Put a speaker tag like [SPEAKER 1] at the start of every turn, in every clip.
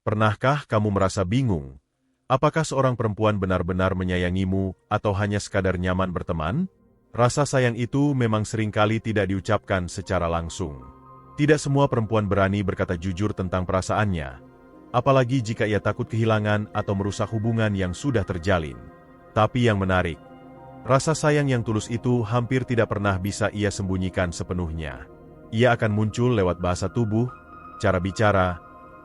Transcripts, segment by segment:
[SPEAKER 1] Pernahkah kamu merasa bingung? Apakah seorang perempuan benar-benar menyayangimu atau hanya sekadar nyaman berteman? Rasa sayang itu memang seringkali tidak diucapkan secara langsung. Tidak semua perempuan berani berkata jujur tentang perasaannya, apalagi jika ia takut kehilangan atau merusak hubungan yang sudah terjalin. Tapi yang menarik, rasa sayang yang tulus itu hampir tidak pernah bisa ia sembunyikan sepenuhnya. Ia akan muncul lewat bahasa tubuh, cara bicara,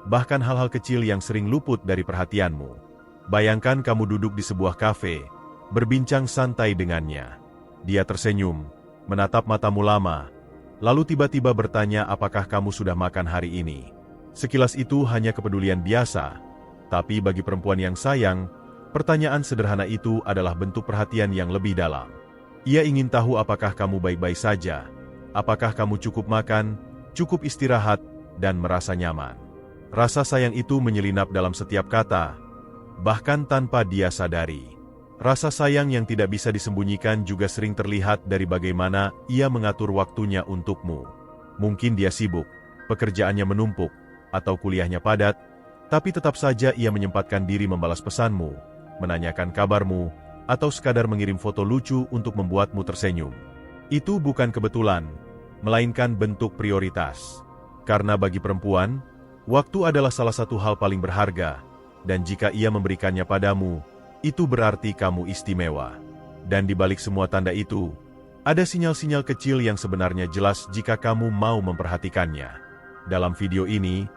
[SPEAKER 1] bahkan hal-hal kecil yang sering luput dari perhatianmu. Bayangkan kamu duduk di sebuah kafe, berbincang santai dengannya. Dia tersenyum, menatap matamu lama, lalu tiba-tiba bertanya apakah kamu sudah makan hari ini. Sekilas itu hanya kepedulian biasa, tapi bagi perempuan yang sayang, pertanyaan sederhana itu adalah bentuk perhatian yang lebih dalam. Ia ingin tahu apakah kamu baik-baik saja, apakah kamu cukup makan, cukup istirahat, dan merasa nyaman. Rasa sayang itu menyelinap dalam setiap kata, bahkan tanpa dia sadari. Rasa sayang yang tidak bisa disembunyikan juga sering terlihat dari bagaimana ia mengatur waktunya untukmu. Mungkin dia sibuk, pekerjaannya menumpuk, atau kuliahnya padat, tapi tetap saja ia menyempatkan diri membalas pesanmu, menanyakan kabarmu, atau sekadar mengirim foto lucu untuk membuatmu tersenyum. Itu bukan kebetulan, melainkan bentuk prioritas. Karena bagi perempuan, waktu adalah salah satu hal paling berharga, dan jika ia memberikannya padamu, itu berarti kamu istimewa. Dan di balik semua tanda itu, ada sinyal-sinyal kecil yang sebenarnya jelas jika kamu mau memperhatikannya. Dalam video ini,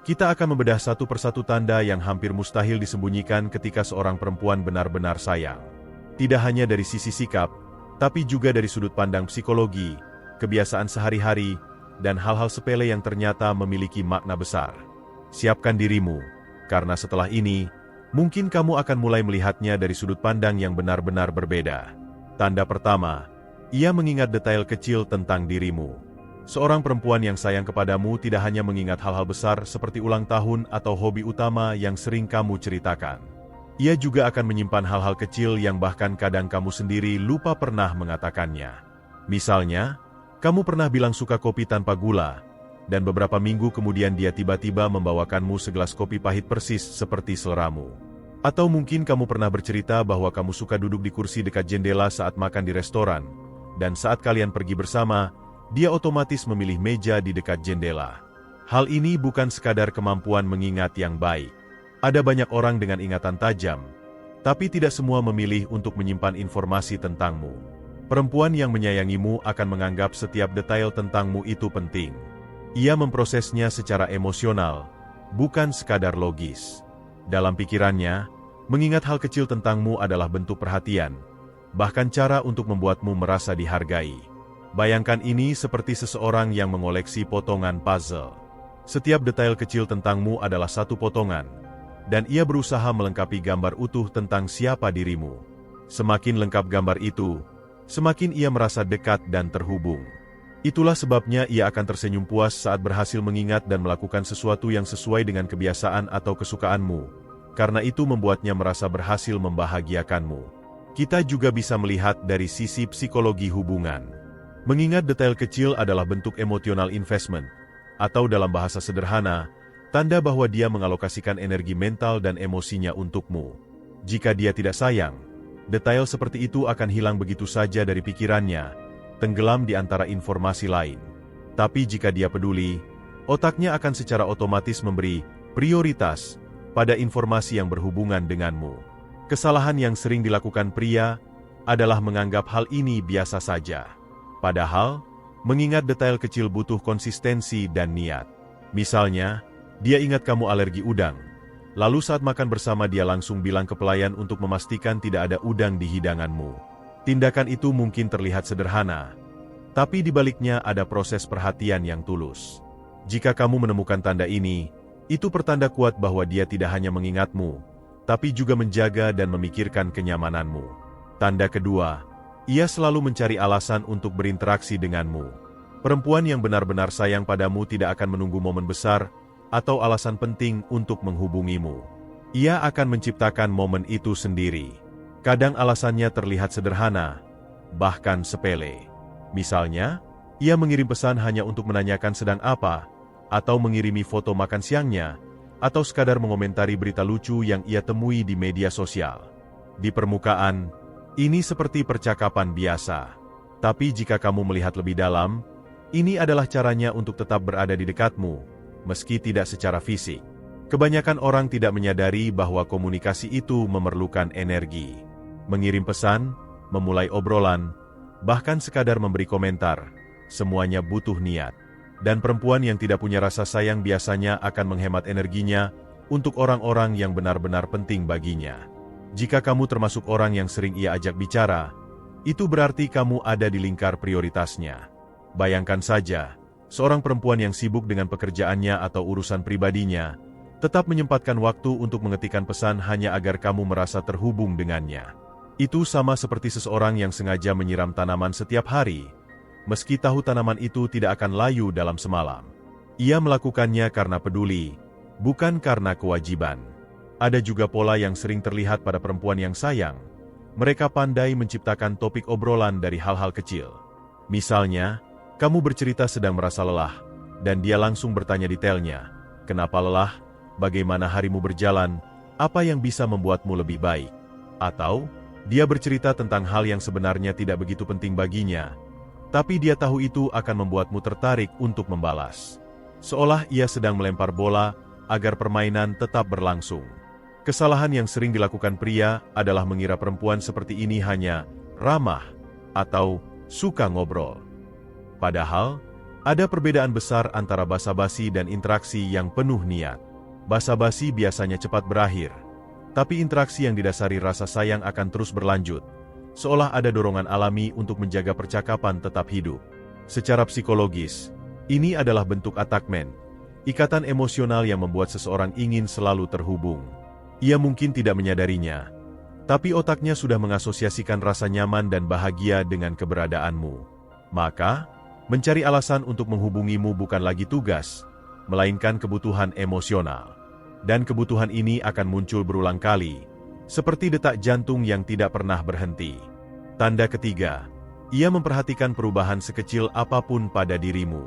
[SPEAKER 1] kita akan membedah satu persatu tanda yang hampir mustahil disembunyikan ketika seorang perempuan benar-benar sayang. Tidak hanya dari sisi sikap, tapi juga dari sudut pandang psikologi, kebiasaan sehari-hari, dan hal-hal sepele yang ternyata memiliki makna besar. Siapkan dirimu, karena setelah ini, mungkin kamu akan mulai melihatnya dari sudut pandang yang benar-benar berbeda. Tanda pertama, ia mengingat detail kecil tentang dirimu. Seorang perempuan yang sayang kepadamu tidak hanya mengingat hal-hal besar seperti ulang tahun atau hobi utama yang sering kamu ceritakan. Ia juga akan menyimpan hal-hal kecil yang bahkan kadang kamu sendiri lupa pernah mengatakannya. Misalnya, kamu pernah bilang suka kopi tanpa gula, dan beberapa minggu kemudian dia tiba-tiba membawakanmu segelas kopi pahit persis seperti seleramu. Atau mungkin kamu pernah bercerita bahwa kamu suka duduk di kursi dekat jendela saat makan di restoran, dan saat kalian pergi bersama, dia otomatis memilih meja di dekat jendela. Hal ini bukan sekadar kemampuan mengingat yang baik. Ada banyak orang dengan ingatan tajam, tapi tidak semua memilih untuk menyimpan informasi tentangmu. Perempuan yang menyayangimu akan menganggap setiap detail tentangmu itu penting. Ia memprosesnya secara emosional, bukan sekadar logis. Dalam pikirannya, mengingat hal kecil tentangmu adalah bentuk perhatian, bahkan cara untuk membuatmu merasa dihargai. Bayangkan ini seperti seseorang yang mengoleksi potongan puzzle. Setiap detail kecil tentangmu adalah satu potongan, dan ia berusaha melengkapi gambar utuh tentang siapa dirimu. Semakin lengkap gambar itu, semakin ia merasa dekat dan terhubung. Itulah sebabnya ia akan tersenyum puas saat berhasil mengingat dan melakukan sesuatu yang sesuai dengan kebiasaan atau kesukaanmu, karena itu membuatnya merasa berhasil membahagiakanmu. Kita juga bisa melihat dari sisi psikologi hubungan. Mengingat detail kecil adalah bentuk emotional investment, atau dalam bahasa sederhana, tanda bahwa dia mengalokasikan energi mental dan emosinya untukmu. Jika dia tidak sayang, detail seperti itu akan hilang begitu saja dari pikirannya, tenggelam di antara informasi lain. Tapi jika dia peduli, otaknya akan secara otomatis memberi prioritas pada informasi yang berhubungan denganmu. Kesalahan yang sering dilakukan pria adalah menganggap hal ini biasa saja. Padahal, mengingat detail kecil butuh konsistensi dan niat. Misalnya, dia ingat kamu alergi udang, lalu saat makan bersama dia langsung bilang ke pelayan untuk memastikan tidak ada udang di hidanganmu. Tindakan itu mungkin terlihat sederhana, tapi di baliknya ada proses perhatian yang tulus. Jika kamu menemukan tanda ini, itu pertanda kuat bahwa dia tidak hanya mengingatmu, tapi juga menjaga dan memikirkan kenyamananmu. Tanda kedua, ia selalu mencari alasan untuk berinteraksi denganmu. Perempuan yang benar-benar sayang padamu tidak akan menunggu momen besar atau alasan penting untuk menghubungimu. Ia akan menciptakan momen itu sendiri. Kadang alasannya terlihat sederhana, bahkan sepele. Misalnya, ia mengirim pesan hanya untuk menanyakan sedang apa, atau mengirimi foto makan siangnya, atau sekadar mengomentari berita lucu yang ia temui di media sosial. Di permukaan, ini seperti percakapan biasa. Tapi jika kamu melihat lebih dalam, ini adalah caranya untuk tetap berada di dekatmu, meski tidak secara fisik. Kebanyakan orang tidak menyadari bahwa komunikasi itu memerlukan energi. Mengirim pesan, memulai obrolan, bahkan sekadar memberi komentar, semuanya butuh niat. Dan perempuan yang tidak punya rasa sayang biasanya akan menghemat energinya untuk orang-orang yang benar-benar penting baginya. Jika kamu termasuk orang yang sering ia ajak bicara, itu berarti kamu ada di lingkar prioritasnya. Bayangkan saja, seorang perempuan yang sibuk dengan pekerjaannya atau urusan pribadinya, tetap menyempatkan waktu untuk mengetikkan pesan hanya agar kamu merasa terhubung dengannya. Itu sama seperti seseorang yang sengaja menyiram tanaman setiap hari, meski tahu tanaman itu tidak akan layu dalam semalam. Ia melakukannya karena peduli, bukan karena kewajiban. Ada juga pola yang sering terlihat pada perempuan yang sayang. Mereka pandai menciptakan topik obrolan dari hal-hal kecil. Misalnya, kamu bercerita sedang merasa lelah, dan dia langsung bertanya detailnya. Kenapa lelah? Bagaimana harimu berjalan? Apa yang bisa membuatmu lebih baik? Atau, dia bercerita tentang hal yang sebenarnya tidak begitu penting baginya, tapi dia tahu itu akan membuatmu tertarik untuk membalas. Seolah ia sedang melempar bola agar permainan tetap berlangsung. Kesalahan yang sering dilakukan pria adalah mengira perempuan seperti ini hanya ramah atau suka ngobrol. Padahal, ada perbedaan besar antara basa-basi dan interaksi yang penuh niat. Basa-basi biasanya cepat berakhir, tapi interaksi yang didasari rasa sayang akan terus berlanjut, seolah ada dorongan alami untuk menjaga percakapan tetap hidup. Secara psikologis, ini adalah bentuk attachment, ikatan emosional yang membuat seseorang ingin selalu terhubung. Ia mungkin tidak menyadarinya, tapi otaknya sudah mengasosiasikan rasa nyaman dan bahagia dengan keberadaanmu. Maka, mencari alasan untuk menghubungimu bukan lagi tugas, melainkan kebutuhan emosional. Dan kebutuhan ini akan muncul berulang kali, seperti detak jantung yang tidak pernah berhenti. Tanda ketiga, ia memperhatikan perubahan sekecil apapun pada dirimu.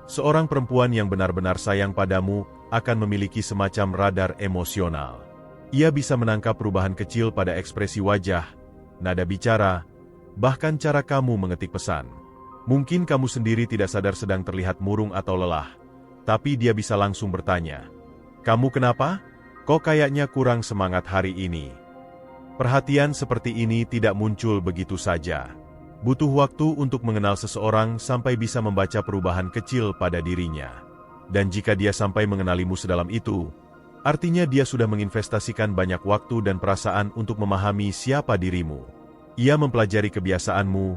[SPEAKER 1] Seorang perempuan yang benar-benar sayang padamu akan memiliki semacam radar emosional. Ia bisa menangkap perubahan kecil pada ekspresi wajah, nada bicara, bahkan cara kamu mengetik pesan. Mungkin kamu sendiri tidak sadar sedang terlihat murung atau lelah, tapi dia bisa langsung bertanya, "Kamu kenapa? Kok kayaknya kurang semangat hari ini?" Perhatian seperti ini tidak muncul begitu saja. Butuh waktu untuk mengenal seseorang sampai bisa membaca perubahan kecil pada dirinya. Dan jika dia sampai mengenalimu sedalam itu, artinya dia sudah menginvestasikan banyak waktu dan perasaan untuk memahami siapa dirimu. Ia mempelajari kebiasaanmu,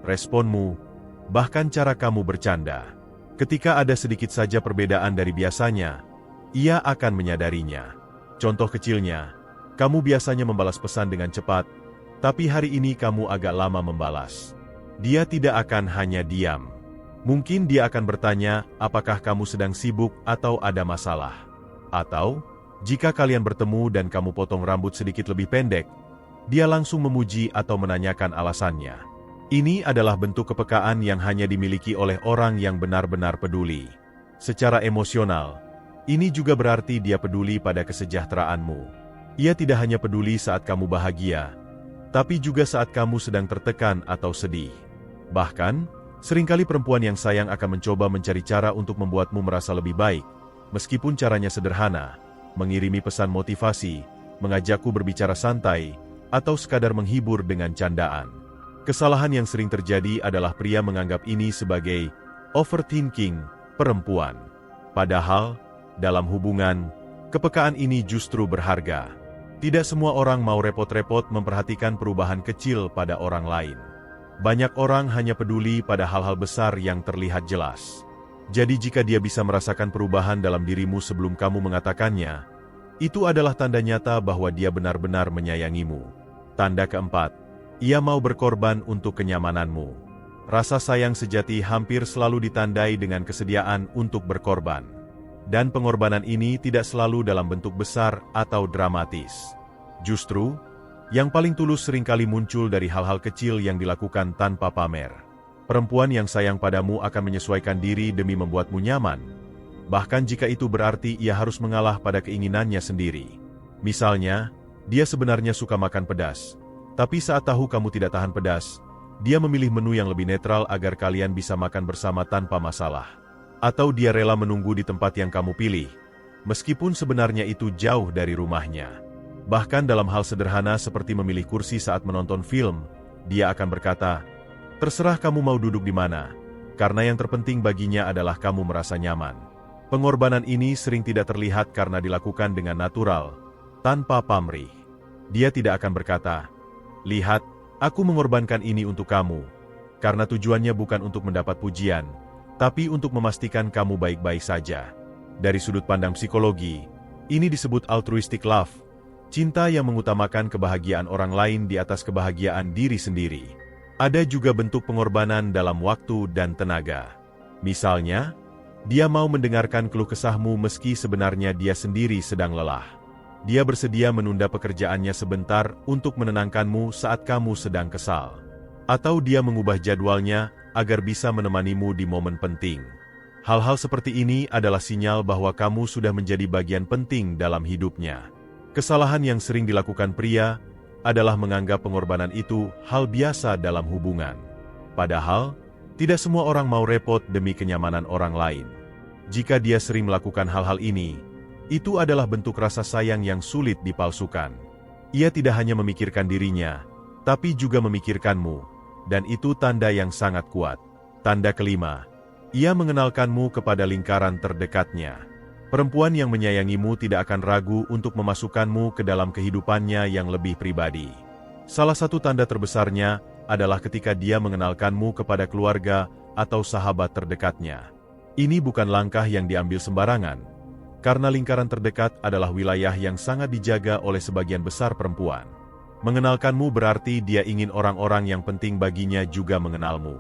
[SPEAKER 1] responmu, bahkan cara kamu bercanda. Ketika ada sedikit saja perbedaan dari biasanya, ia akan menyadarinya. Contoh kecilnya, kamu biasanya membalas pesan dengan cepat, tapi hari ini kamu agak lama membalas. Dia tidak akan hanya diam. Mungkin dia akan bertanya, apakah kamu sedang sibuk atau ada masalah? Atau, jika kalian bertemu dan kamu potong rambut sedikit lebih pendek, dia langsung memuji atau menanyakan alasannya. Ini adalah bentuk kepekaan yang hanya dimiliki oleh orang yang benar-benar peduli. Secara emosional, ini juga berarti dia peduli pada kesejahteraanmu. Ia tidak hanya peduli saat kamu bahagia, tapi juga saat kamu sedang tertekan atau sedih. Bahkan, seringkali perempuan yang sayang akan mencoba mencari cara untuk membuatmu merasa lebih baik, meskipun caranya sederhana, mengirimi pesan motivasi, mengajakku berbicara santai, atau sekadar menghibur dengan candaan. Kesalahan yang sering terjadi adalah pria menganggap ini sebagai overthinking perempuan. Padahal, dalam hubungan, kepekaan ini justru berharga. Tidak semua orang mau repot-repot memperhatikan perubahan kecil pada orang lain. Banyak orang hanya peduli pada hal-hal besar yang terlihat jelas. Jadi jika dia bisa merasakan perubahan dalam dirimu sebelum kamu mengatakannya, itu adalah tanda nyata bahwa dia benar-benar menyayangimu. Tanda keempat, ia mau berkorban untuk kenyamananmu. Rasa sayang sejati hampir selalu ditandai dengan kesediaan untuk berkorban. Dan pengorbanan ini tidak selalu dalam bentuk besar atau dramatis. Justru, yang paling tulus seringkali muncul dari hal-hal kecil yang dilakukan tanpa pamer. Perempuan yang sayang padamu akan menyesuaikan diri demi membuatmu nyaman. bahkan jika itu berarti ia harus mengalah pada keinginannya sendiri. Misalnya, dia sebenarnya suka makan pedas, tapi saat tahu kamu tidak tahan pedas, dia memilih menu yang lebih netral agar kalian bisa makan bersama tanpa masalah. Atau dia rela menunggu di tempat yang kamu pilih, meskipun sebenarnya itu jauh dari rumahnya. Bahkan dalam hal sederhana seperti memilih kursi saat menonton film, dia akan berkata, "Terserah kamu mau duduk di mana, karena yang terpenting baginya adalah kamu merasa nyaman." Pengorbanan ini sering tidak terlihat karena dilakukan dengan natural, tanpa pamrih. Dia tidak akan berkata, "Lihat, aku mengorbankan ini untuk kamu," karena tujuannya bukan untuk mendapat pujian, tapi untuk memastikan kamu baik-baik saja. Dari sudut pandang psikologi, ini disebut altruistic love, cinta yang mengutamakan kebahagiaan orang lain di atas kebahagiaan diri sendiri. Ada juga bentuk pengorbanan dalam waktu dan tenaga. Misalnya, dia mau mendengarkan keluh kesahmu meski sebenarnya dia sendiri sedang lelah. Dia bersedia menunda pekerjaannya sebentar untuk menenangkanmu saat kamu sedang kesal. Atau dia mengubah jadwalnya agar bisa menemanimu di momen penting. Hal-hal seperti ini adalah sinyal bahwa kamu sudah menjadi bagian penting dalam hidupnya. Kesalahan yang sering dilakukan pria adalah menganggap pengorbanan itu hal biasa dalam hubungan. Padahal, tidak semua orang mau repot demi kenyamanan orang lain. Jika dia sering melakukan hal-hal ini, itu adalah bentuk rasa sayang yang sulit dipalsukan. Ia tidak hanya memikirkan dirinya, tapi juga memikirkanmu, dan itu tanda yang sangat kuat. Tanda kelima, ia mengenalkanmu kepada lingkaran terdekatnya. Perempuan yang menyayangimu tidak akan ragu untuk memasukkanmu ke dalam kehidupannya yang lebih pribadi. Salah satu tanda terbesarnya adalah ketika dia mengenalkanmu kepada keluarga atau sahabat terdekatnya. Ini bukan langkah yang diambil sembarangan, karena lingkaran terdekat adalah wilayah yang sangat dijaga oleh sebagian besar perempuan. Mengenalkanmu berarti dia ingin orang-orang yang penting baginya juga mengenalmu.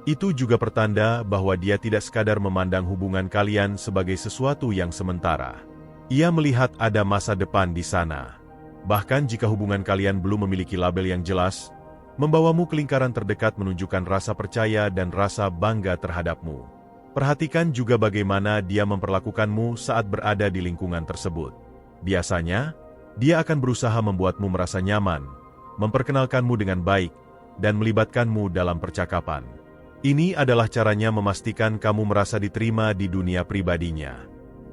[SPEAKER 1] Itu juga pertanda bahwa dia tidak sekadar memandang hubungan kalian sebagai sesuatu yang sementara. Ia melihat ada masa depan di sana. Bahkan jika hubungan kalian belum memiliki label yang jelas, membawamu ke lingkaran terdekat menunjukkan rasa percaya dan rasa bangga terhadapmu. Perhatikan juga bagaimana dia memperlakukanmu saat berada di lingkungan tersebut. Biasanya, dia akan berusaha membuatmu merasa nyaman, memperkenalkanmu dengan baik, dan melibatkanmu dalam percakapan. Ini adalah caranya memastikan kamu merasa diterima di dunia pribadinya.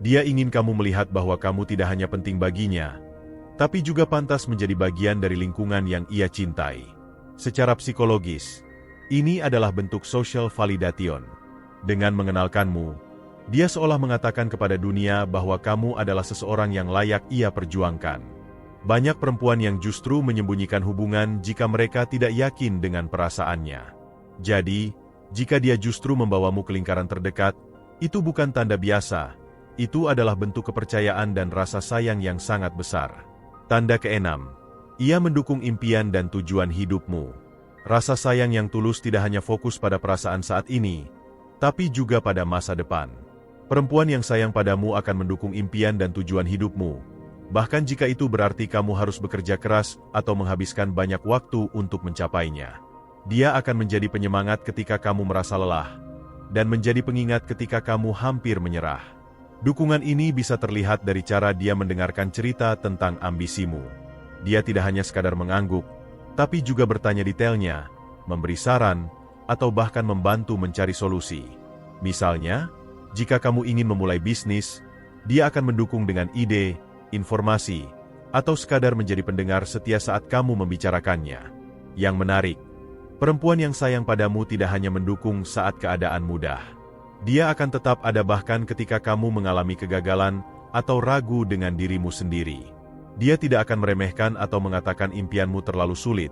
[SPEAKER 1] Dia ingin kamu melihat bahwa kamu tidak hanya penting baginya, tapi juga pantas menjadi bagian dari lingkungan yang ia cintai. Secara psikologis, ini adalah bentuk social validation. Dengan mengenalkanmu, dia seolah mengatakan kepada dunia bahwa kamu adalah seseorang yang layak ia perjuangkan. Banyak perempuan yang justru menyembunyikan hubungan jika mereka tidak yakin dengan perasaannya. Jadi, jika dia justru membawamu ke lingkaran terdekat, itu bukan tanda biasa, itu adalah bentuk kepercayaan dan rasa sayang yang sangat besar. Tanda keenam, ia mendukung impian dan tujuan hidupmu. Rasa sayang yang tulus tidak hanya fokus pada perasaan saat ini, tapi juga pada masa depan. Perempuan yang sayang padamu akan mendukung impian dan tujuan hidupmu, bahkan jika itu berarti kamu harus bekerja keras atau menghabiskan banyak waktu untuk mencapainya. Dia akan menjadi penyemangat ketika kamu merasa lelah, dan menjadi pengingat ketika kamu hampir menyerah. Dukungan ini bisa terlihat dari cara dia mendengarkan cerita tentang ambisimu. Dia tidak hanya sekadar mengangguk, tapi juga bertanya detailnya, memberi saran, atau bahkan membantu mencari solusi. Misalnya, jika kamu ingin memulai bisnis, dia akan mendukung dengan ide, informasi, atau sekadar menjadi pendengar setia saat kamu membicarakannya. Yang menarik, perempuan yang sayang padamu tidak hanya mendukung saat keadaan mudah. Dia akan tetap ada bahkan ketika kamu mengalami kegagalan atau ragu dengan dirimu sendiri. Dia tidak akan meremehkan atau mengatakan impianmu terlalu sulit,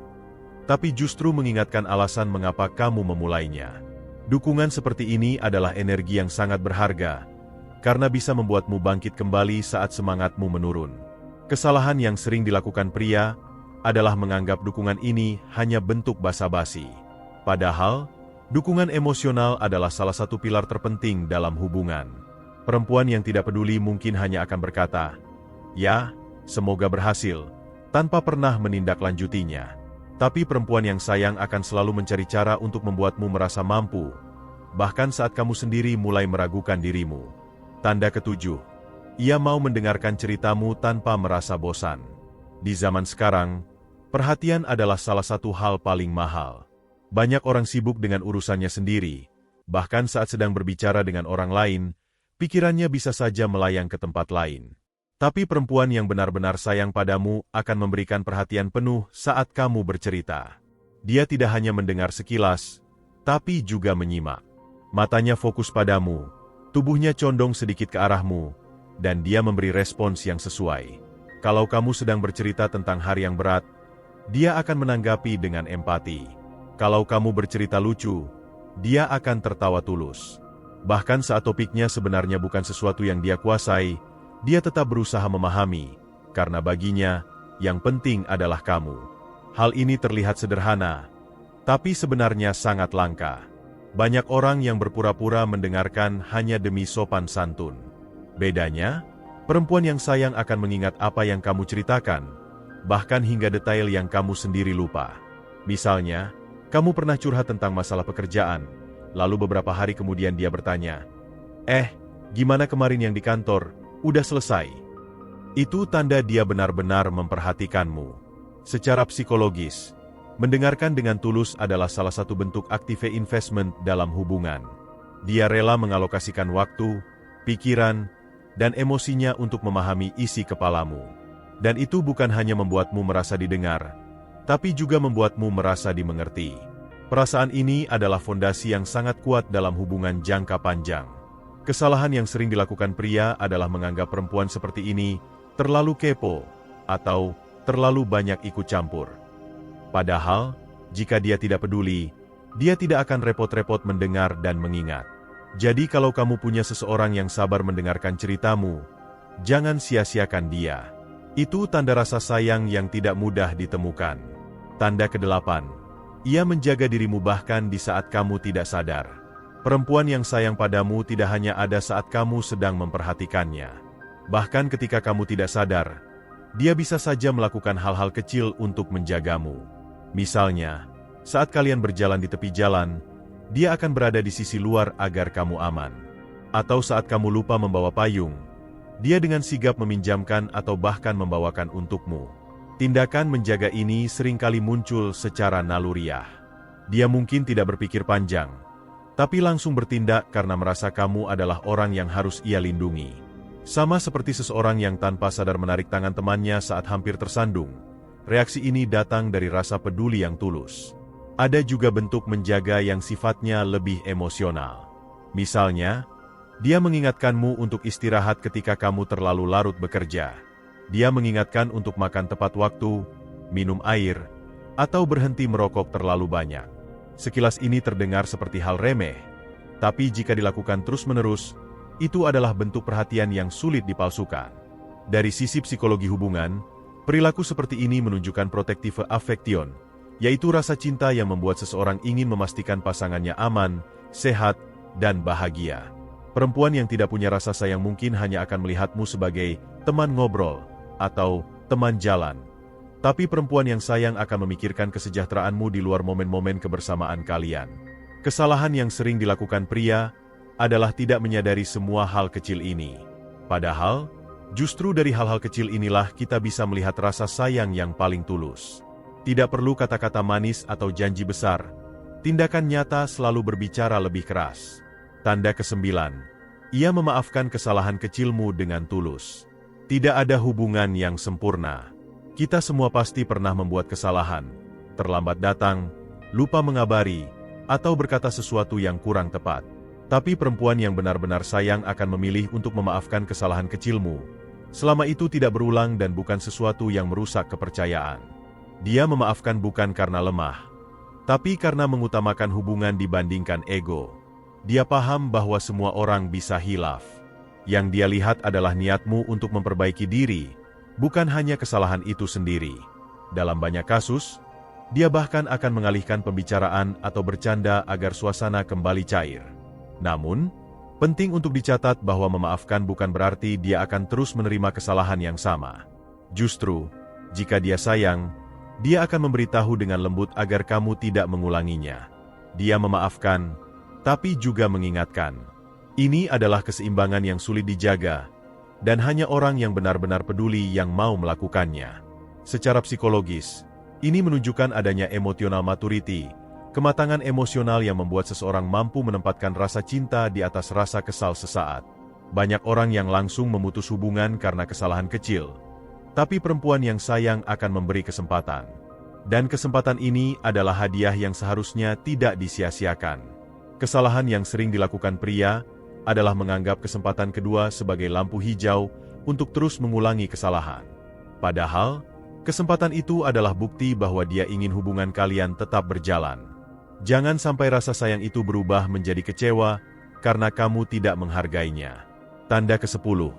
[SPEAKER 1] tapi justru mengingatkan alasan mengapa kamu memulainya. Dukungan seperti ini adalah energi yang sangat berharga, karena bisa membuatmu bangkit kembali saat semangatmu menurun. Kesalahan yang sering dilakukan pria adalah menganggap dukungan ini hanya bentuk basa-basi. Padahal, dukungan emosional adalah salah satu pilar terpenting dalam hubungan. Perempuan yang tidak peduli mungkin hanya akan berkata, "Ya, semoga berhasil," tanpa pernah menindaklanjutinya. Tapi perempuan yang sayang akan selalu mencari cara untuk membuatmu merasa mampu, bahkan saat kamu sendiri mulai meragukan dirimu. Tanda ketujuh, ia mau mendengarkan ceritamu tanpa merasa bosan. Di zaman sekarang, perhatian adalah salah satu hal paling mahal. Banyak orang sibuk dengan urusannya sendiri, bahkan saat sedang berbicara dengan orang lain, pikirannya bisa saja melayang ke tempat lain. Tapi perempuan yang benar-benar sayang padamu akan memberikan perhatian penuh saat kamu bercerita. Dia tidak hanya mendengar sekilas, tapi juga menyimak. Matanya fokus padamu, tubuhnya condong sedikit ke arahmu, dan dia memberi respons yang sesuai. Kalau kamu sedang bercerita tentang hari yang berat, dia akan menanggapi dengan empati. Kalau kamu bercerita lucu, dia akan tertawa tulus. Bahkan saat topiknya sebenarnya bukan sesuatu yang dia kuasai, dia tetap berusaha memahami, karena baginya, yang penting adalah kamu. Hal ini terlihat sederhana, tapi sebenarnya sangat langka. Banyak orang yang berpura-pura mendengarkan hanya demi sopan santun. Bedanya, perempuan yang sayang akan mengingat apa yang kamu ceritakan, bahkan hingga detail yang kamu sendiri lupa. Misalnya, kamu pernah curhat tentang masalah pekerjaan, lalu beberapa hari kemudian dia bertanya, gimana kemarin yang di kantor, udah selesai? Itu tanda dia benar-benar memperhatikanmu. Secara psikologis, mendengarkan dengan tulus adalah salah satu bentuk aktive investment dalam hubungan. Dia rela mengalokasikan waktu, pikiran, dan emosinya untuk memahami isi kepalamu. Dan itu bukan hanya membuatmu merasa didengar, tapi juga membuatmu merasa dimengerti. Perasaan ini adalah fondasi yang sangat kuat dalam hubungan jangka panjang. Kesalahan yang sering dilakukan pria adalah menganggap perempuan seperti ini terlalu kepo atau terlalu banyak ikut campur. Padahal, jika dia tidak peduli, dia tidak akan repot-repot mendengar dan mengingat. Jadi kalau kamu punya seseorang yang sabar mendengarkan ceritamu, jangan sia-siakan dia. Itu tanda rasa sayang yang tidak mudah ditemukan. Tanda ke-8, ia menjaga dirimu bahkan di saat kamu tidak sadar. Perempuan yang sayang padamu tidak hanya ada saat kamu sedang memperhatikannya. Bahkan ketika kamu tidak sadar, dia bisa saja melakukan hal-hal kecil untuk menjagamu. Misalnya, saat kalian berjalan di tepi jalan, dia akan berada di sisi luar agar kamu aman. Atau saat kamu lupa membawa payung, dia dengan sigap meminjamkan atau bahkan membawakan untukmu. Tindakan menjaga ini seringkali muncul secara naluriah. Dia mungkin tidak berpikir panjang, tapi langsung bertindak karena merasa kamu adalah orang yang harus ia lindungi. Sama seperti seseorang yang tanpa sadar menarik tangan temannya saat hampir tersandung. Reaksi ini datang dari rasa peduli yang tulus. Ada juga bentuk menjaga yang sifatnya lebih emosional. Misalnya, dia mengingatkanmu untuk istirahat ketika kamu terlalu larut bekerja. Dia mengingatkan untuk makan tepat waktu, minum air, atau berhenti merokok terlalu banyak. Sekilas ini terdengar seperti hal remeh, tapi jika dilakukan terus-menerus, itu adalah bentuk perhatian yang sulit dipalsukan. Dari sisi psikologi hubungan, perilaku seperti ini menunjukkan protective affection, yaitu rasa cinta yang membuat seseorang ingin memastikan pasangannya aman, sehat, dan bahagia. Perempuan yang tidak punya rasa sayang mungkin hanya akan melihatmu sebagai teman ngobrol atau teman jalan. Tapi perempuan yang sayang akan memikirkan kesejahteraanmu di luar momen-momen kebersamaan kalian. Kesalahan yang sering dilakukan pria adalah tidak menyadari semua hal kecil ini. Padahal, justru dari hal-hal kecil inilah kita bisa melihat rasa sayang yang paling tulus. Tidak perlu kata-kata manis atau janji besar, tindakan nyata selalu berbicara lebih keras. Tanda ke-9, ia memaafkan kesalahan kecilmu dengan tulus. Tidak ada hubungan yang sempurna. Kita semua pasti pernah membuat kesalahan, terlambat datang, lupa mengabari, atau berkata sesuatu yang kurang tepat. Tapi perempuan yang benar-benar sayang akan memilih untuk memaafkan kesalahan kecilmu, selama itu tidak berulang dan bukan sesuatu yang merusak kepercayaan. Dia memaafkan bukan karena lemah, tapi karena mengutamakan hubungan dibandingkan ego. Dia paham bahwa semua orang bisa hilaf. Yang dia lihat adalah niatmu untuk memperbaiki diri, bukan hanya kesalahan itu sendiri. Dalam banyak kasus, dia bahkan akan mengalihkan pembicaraan atau bercanda agar suasana kembali cair. Namun, penting untuk dicatat bahwa memaafkan bukan berarti dia akan terus menerima kesalahan yang sama. Justru, jika dia sayang, dia akan memberitahu dengan lembut agar kamu tidak mengulanginya. Dia memaafkan, tapi juga mengingatkan. Ini adalah keseimbangan yang sulit dijaga, dan hanya orang yang benar-benar peduli yang mau melakukannya. Secara psikologis, ini menunjukkan adanya emotional maturity, kematangan emosional yang membuat seseorang mampu menempatkan rasa cinta di atas rasa kesal sesaat. Banyak orang yang langsung memutus hubungan karena kesalahan kecil, tapi perempuan yang sayang akan memberi kesempatan. Dan kesempatan ini adalah hadiah yang seharusnya tidak disia-siakan. Kesalahan yang sering dilakukan pria adalah menganggap kesempatan kedua sebagai lampu hijau untuk terus mengulangi kesalahan. Padahal, kesempatan itu adalah bukti bahwa dia ingin hubungan kalian tetap berjalan. Jangan sampai rasa sayang itu berubah menjadi kecewa karena kamu tidak menghargainya. Tanda ke-10.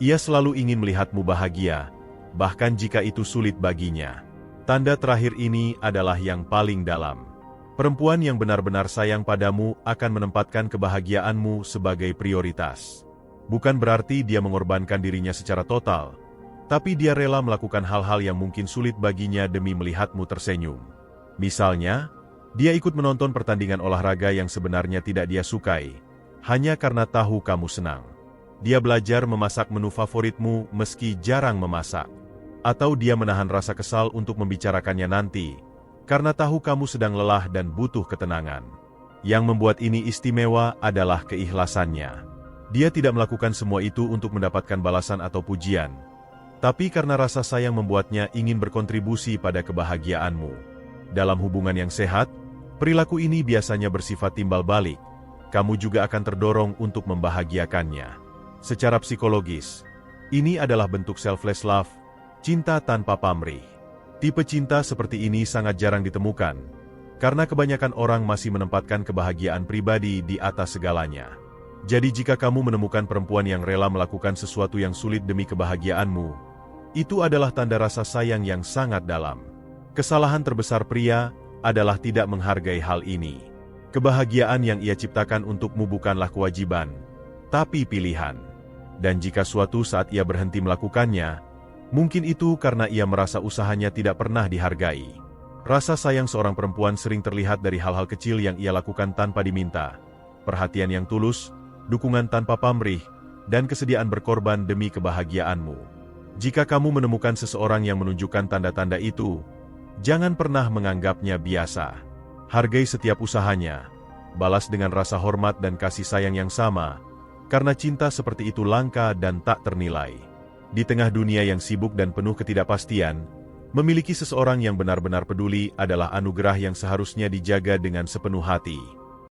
[SPEAKER 1] Ia selalu ingin melihatmu bahagia, bahkan jika itu sulit baginya. Tanda terakhir ini adalah yang paling dalam. Perempuan yang benar-benar sayang padamu akan menempatkan kebahagiaanmu sebagai prioritas. Bukan berarti dia mengorbankan dirinya secara total, tapi dia rela melakukan hal-hal yang mungkin sulit baginya demi melihatmu tersenyum. Misalnya, dia ikut menonton pertandingan olahraga yang sebenarnya tidak dia sukai, hanya karena tahu kamu senang. Dia belajar memasak menu favoritmu meski jarang memasak. Atau dia menahan rasa kesal untuk membicarakannya nanti, karena tahu kamu sedang lelah dan butuh ketenangan. Yang membuat ini istimewa adalah keikhlasannya. Dia tidak melakukan semua itu untuk mendapatkan balasan atau pujian, tapi karena rasa sayang membuatnya ingin berkontribusi pada kebahagiaanmu. Dalam hubungan yang sehat, perilaku ini biasanya bersifat timbal balik. Kamu juga akan terdorong untuk membahagiakannya. Secara psikologis, ini adalah bentuk selfless love, cinta tanpa pamrih. Tipe cinta seperti ini sangat jarang ditemukan, karena kebanyakan orang masih menempatkan kebahagiaan pribadi di atas segalanya. Jadi jika kamu menemukan perempuan yang rela melakukan sesuatu yang sulit demi kebahagiaanmu, itu adalah tanda rasa sayang yang sangat dalam. Kesalahan terbesar pria adalah tidak menghargai hal ini. Kebahagiaan yang ia ciptakan untukmu bukanlah kewajiban, tapi pilihan. Dan jika suatu saat ia berhenti melakukannya, mungkin itu karena ia merasa usahanya tidak pernah dihargai. Rasa sayang seorang perempuan sering terlihat dari hal-hal kecil yang ia lakukan tanpa diminta. Perhatian yang tulus, dukungan tanpa pamrih, dan kesediaan berkorban demi kebahagiaanmu. Jika kamu menemukan seseorang yang menunjukkan tanda-tanda itu, jangan pernah menganggapnya biasa. Hargai setiap usahanya, balas dengan rasa hormat dan kasih sayang yang sama, karena cinta seperti itu langka dan tak ternilai. Di tengah dunia yang sibuk dan penuh ketidakpastian, memiliki seseorang yang benar-benar peduli adalah anugerah yang seharusnya dijaga dengan sepenuh hati.